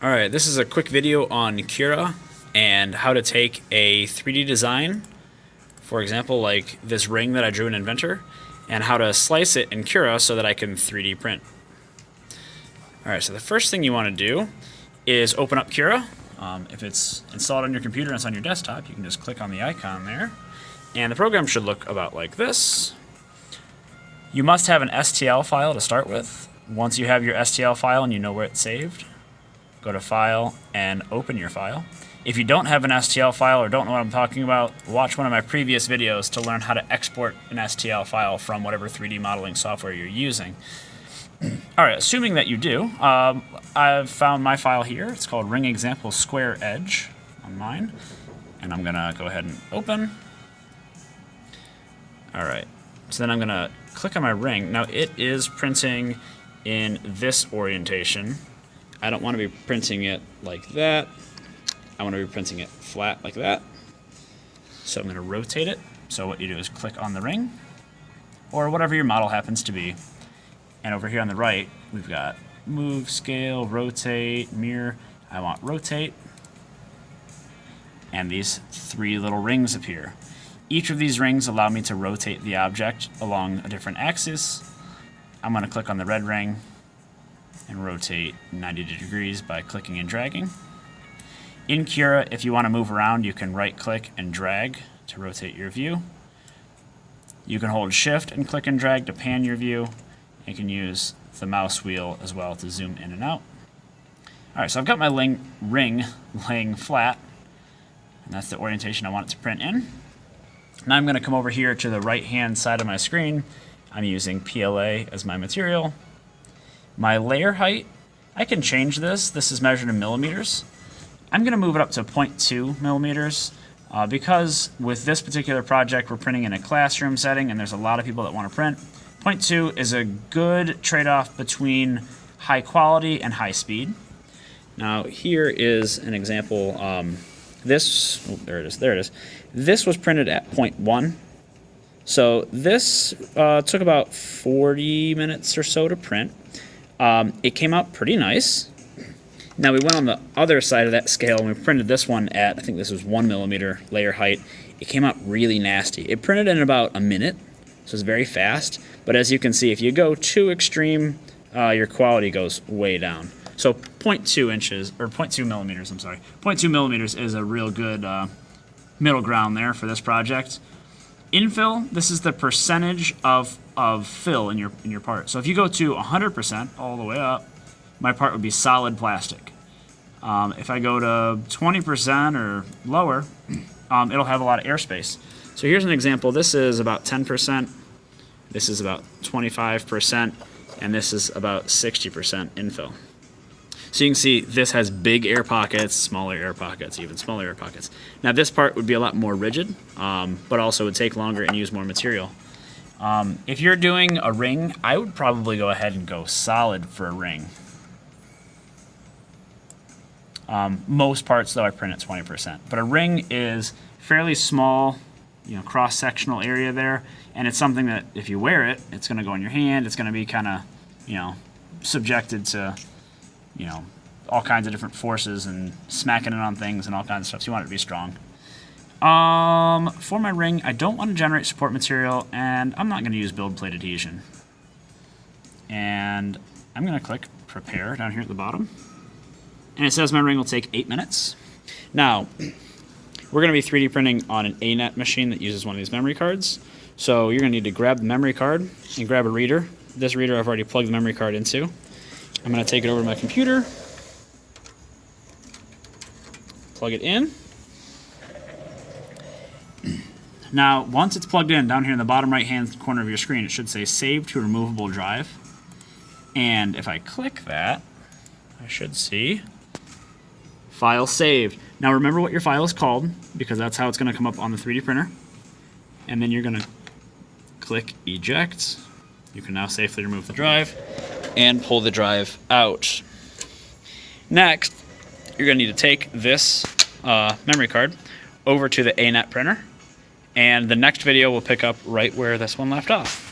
Alright, this is a quick video on Cura and how to take a 3D design, for example like this ring that I drew in Inventor, and how to slice it in Cura so that I can 3D print. Alright, so the first thing you want to do is open up Cura. If it's installed on your computer and it's on your desktop, you can just click on the icon there, and the program should look about like this. You must have an STL file to start with. Once you have your STL file and you know where it's saved, go to File and open your file. If you don't have an STL file or don't know what I'm talking about, watch one of my previous videos to learn how to export an STL file from whatever 3D modeling software you're using. Alright, assuming that you do, I've found my file here. It's called Ring Example Square Edge on mine. And I'm going to go ahead and open. Alright, so then I'm going to click on my ring. Now it is printing in this orientation. I don't want to be printing it like that. I want to be printing it flat like that. So I'm going to rotate it. So what you do is click on the ring, or whatever your model happens to be. And over here on the right, we've got move, scale, rotate, mirror. I want rotate. And these three little rings appear. Each of these rings allow me to rotate the object along a different axis. I'm going to click on the red ring and rotate 90 degrees by clicking and dragging. In Cura, if you want to move around, you can right-click and drag to rotate your view. You can hold Shift and click and drag to pan your view. You can use the mouse wheel as well to zoom in and out. Alright, so I've got my ring laying flat, and that's the orientation I want it to print in. Now I'm going to come over here to the right-hand side of my screen. I'm using PLA as my material. My layer height, I can change this. This is measured in millimeters. I'm going to move it up to 0.2 millimeters because with this particular project we're printing in a classroom setting and there's a lot of people that want to print. 0.2 is a good trade-off between high quality and high speed. Now here is an example. There it is. This was printed at 0.1. So this took about 40 minutes or so to print. It came out pretty nice. Now we went on the other side of that scale and we printed this one at, I think this was 1 millimeter layer height. It came out really nasty. It printed in about a minute, so it's very fast. But as you can see, if you go too extreme, your quality goes way down. So 0.2 inches, or 0.2 millimeters, I'm sorry. 0.2 millimeters is a real good middle ground there for this project. Infill, this is the percentage of fill in your part. So if you go to 100% all the way up, my part would be solid plastic. If I go to 20% or lower, it'll have a lot of airspace. So here's an example. This is about 10%, this is about 25%, and this is about 60% infill. So you can see this has big air pockets, smaller air pockets, even smaller air pockets. Now this part would be a lot more rigid, but also would take longer and use more material. If you're doing a ring, I would probably go ahead and go solid for a ring. Most parts though I print at 20%, but a ring is fairly small, cross-sectional area there, and it's something that if you wear it, it's going to go in your hand. It's going to be kind of, subjected to, all kinds of different forces and smacking it on things and all kinds of stuff. So you want it to be strong. For my ring, I don't want to generate support material, and I'm not going to use build plate adhesion. And I'm going to click Prepare down here at the bottom. And it says my ring will take 8 minutes. Now, we're going to be 3D printing on an ANET machine that uses one of these memory cards. So you're going to need to grab the memory card and grab a reader. This reader I've already plugged the memory card into. I'm going to take it over to my computer, plug it in. Now, once it's plugged in, down here in the bottom right-hand corner of your screen, it should say Save to Removable Drive. And if I click that, I should see File Saved. Now remember what your file is called, because that's how it's going to come up on the 3D printer. And then you're going to click Eject. You can now safely remove the drive and pull the drive out. Next, you're going to need to take this memory card over to the ANET printer, and the next video will pick up right where this one left off.